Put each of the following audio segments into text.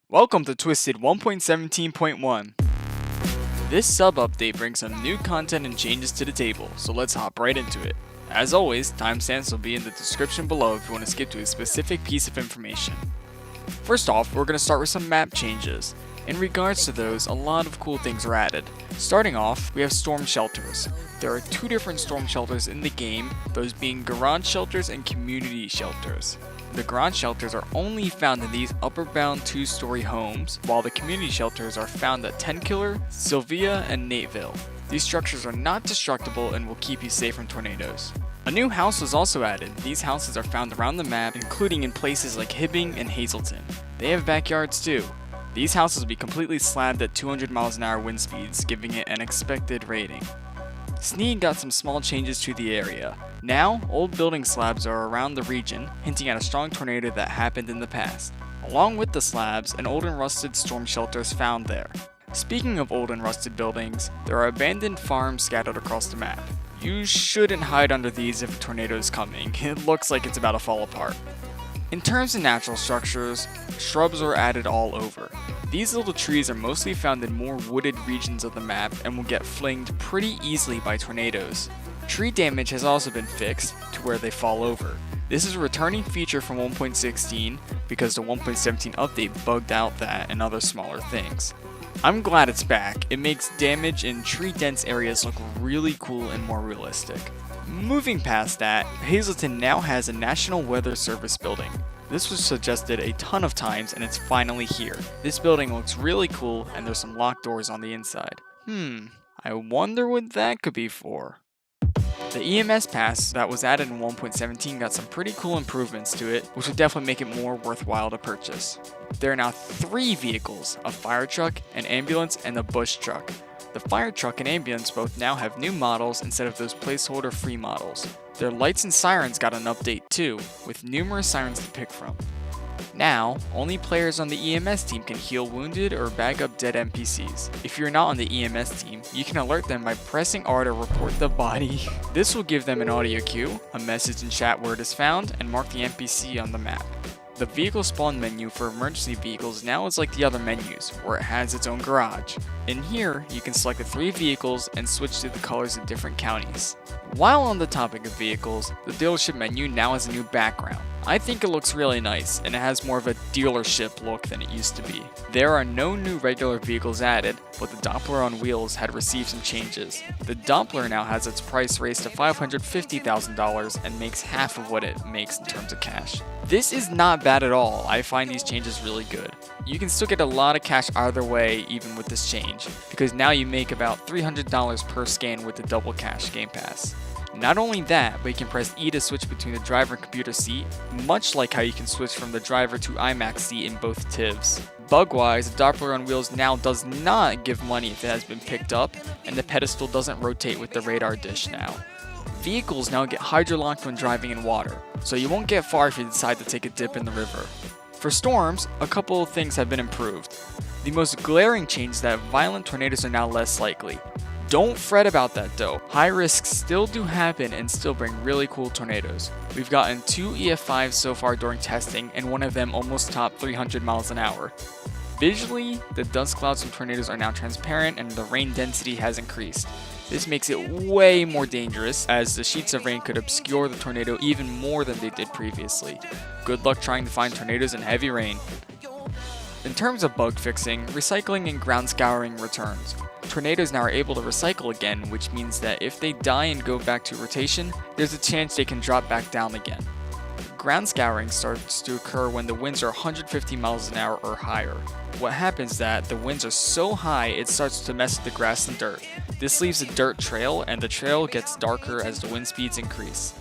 Welcome to Twisted 1.17.1. This sub-update brings some new content and changes to the table, so let's hop right into it. As always, timestamps will be in the description below if you want to skip to a specific piece of information. First off, we're going to start with some map changes. In regards to those, a lot of cool things are added. Starting off, we have storm shelters. There are two different storm shelters in the game, those being garage shelters and community shelters. The garage shelters are only found in these upper-bound 2-story homes, while the community shelters are found at Tenkiller, Sylvia, and Nateville. These structures are not destructible and will keep you safe from tornadoes. A new house was also added. These houses are found around the map, including in places like Hibbing and Hazelton. They have backyards too. These houses will be completely slabbed at 200 miles an hour wind speeds, giving it an expected rating. Sneed got some small changes to the area. Now, old building slabs are around the region, hinting at a strong tornado that happened in the past. Along with the slabs, an old and rusted storm shelter is found there. Speaking of old and rusted buildings, there are abandoned farms scattered across the map. You shouldn't hide under these if a tornado is coming. It looks like it's about to fall apart. In terms of natural structures, shrubs were added all over. These little trees are mostly found in more wooded regions of the map and will get flinged pretty easily by tornadoes. Tree damage has also been fixed to where they fall over. This is a returning feature from 1.16 because the 1.17 update bugged out that and other smaller things. I'm glad it's back. It makes damage in tree-dense areas look really cool and more realistic. Moving past that, Hazelton now has a National Weather Service building. This was suggested a ton of times and it's finally here. This building looks really cool and there's some locked doors on the inside. I wonder what that could be for. The EMS Pass that was added in 1.17 got some pretty cool improvements to it, which would definitely make it more worthwhile to purchase. There are now 3 vehicles, a fire truck, an ambulance, and a bush truck. The fire truck and ambulance both now have new models instead of those placeholder free models. Their lights and sirens got an update too, with numerous sirens to pick from. Now, only players on the EMS team can heal wounded or bag up dead NPCs. If you're not on the EMS team, you can alert them by pressing R to report the body. This will give them an audio cue, a message in chat where it is found, and mark the NPC on the map. The vehicle spawn menu for emergency vehicles now is like the other menus, where it has its own garage. In here, you can select the 3 vehicles and switch to the colors in different counties. While on the topic of vehicles, the dealership menu now has a new background. I think it looks really nice, and it has more of a dealership look than it used to be. There are no new regular vehicles added, but the Doppler on wheels had received some changes. The Doppler now has its price raised to $550,000 and makes half of what it makes in terms of cash. This is not bad at all. I find these changes really good. You can still get a lot of cash either way even with this change, because now you make about $300 per scan with the double cash game pass. Not only that, but you can press E to switch between the driver and computer seat, much like how you can switch from the driver to IMAX seat in both TIVs. Bug-wise, the Doppler on wheels now does not give money if it has been picked up, and the pedestal doesn't rotate with the radar dish now. Vehicles now get hydrolocked when driving in water, so you won't get far if you decide to take a dip in the river. For storms, a couple of things have been improved. The most glaring change is that violent tornadoes are now less likely. Don't fret about that though. High risks still do happen and still bring really cool tornadoes. We've gotten 2 EF5s so far during testing and one of them almost topped 300 miles an hour. Visually, the dust clouds from tornadoes are now transparent and the rain density has increased. This makes it way more dangerous as the sheets of rain could obscure the tornado even more than they did previously. Good luck trying to find tornadoes in heavy rain. In terms of bug fixing, recycling and ground scouring returns. Tornadoes now are able to recycle again, which means that if they die and go back to rotation, there's a chance they can drop back down again. Ground scouring starts to occur when the winds are 150 miles an hour or higher. What happens is that the winds are so high it starts to mess with the grass and dirt. This leaves a dirt trail and the trail gets darker as the wind speeds increase.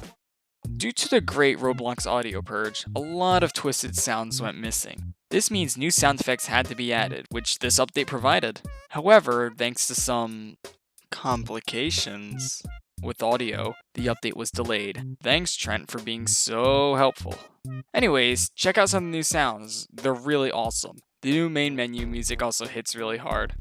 Due to the great Roblox audio purge, a lot of twisted sounds went missing. This means new sound effects had to be added, which this update provided. However, thanks to some complications with audio, the update was delayed. Thanks Trent for being so helpful. Anyways, check out some of the new sounds. They're really awesome. The new main menu music also hits really hard.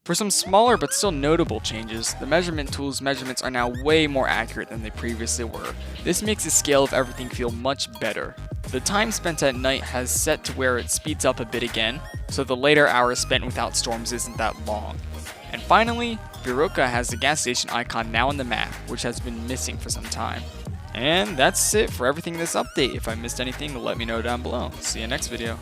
For some smaller but still notable changes, the measurement tool's measurements are now way more accurate than they previously were. This makes the scale of everything feel much better. The time spent at night has set to where it speeds up a bit again, so the later hours spent without storms isn't that long. And finally, Biroka has the gas station icon now on the map, which has been missing for some time. And that's it for everything in this update. If I missed anything, let me know down below. See you next video.